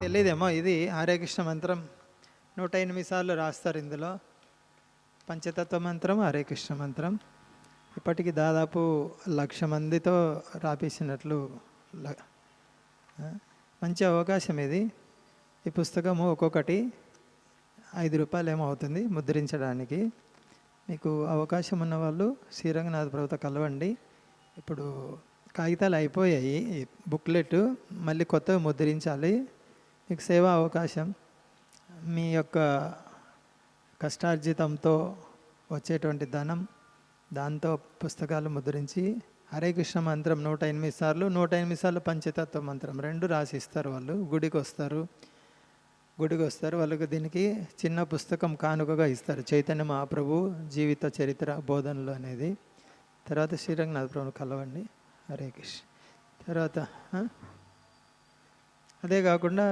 తెలియదేమో, ఇది హరే కృష్ణ మంత్రం 108 సార్లు రాస్తారు ఇందులో. పంచతత్వ మంత్రం, హరే కృష్ణ మంత్రం. ఇప్పటికి దాదాపు 1,00,000 మందితో రాపించినట్లు. మంచి అవకాశం ఇది. ఈ పుస్తకము ఒక్కొక్కటి 5 రూపాయలు ఏమో అవుతుంది ముద్రించడానికి. మీకు అవకాశం ఉన్న వాళ్ళు శ్రీరంగనాథ ప్రభుతో కలవండి. ఇప్పుడు కాగితాలు అయిపోయాయి, బుక్లెట్ మళ్ళీ కొత్తగా ముద్రించాలి. మీకు సేవా అవకాశం. మీ యొక్క కష్టార్జితంతో వచ్చేటువంటి ధనం, దాంతో పుస్తకాలు ముద్రించి హరే కృష్ణ మంత్రం 108 సార్లు, 108 సార్లు పంచతత్వ మంత్రం 2 రాసిస్తారు. వాళ్ళు గుడికి వస్తారు వాళ్ళకి దీనికి చిన్న పుస్తకం కానుకగా ఇస్తారు, చైతన్య మహాప్రభు జీవిత చరిత్ర బోధనలు అనేది. తర్వాత శ్రీరంగనాథ ప్రభుని కలవండి. హరే కృష్ణ. తర్వాత అదే కాకుండా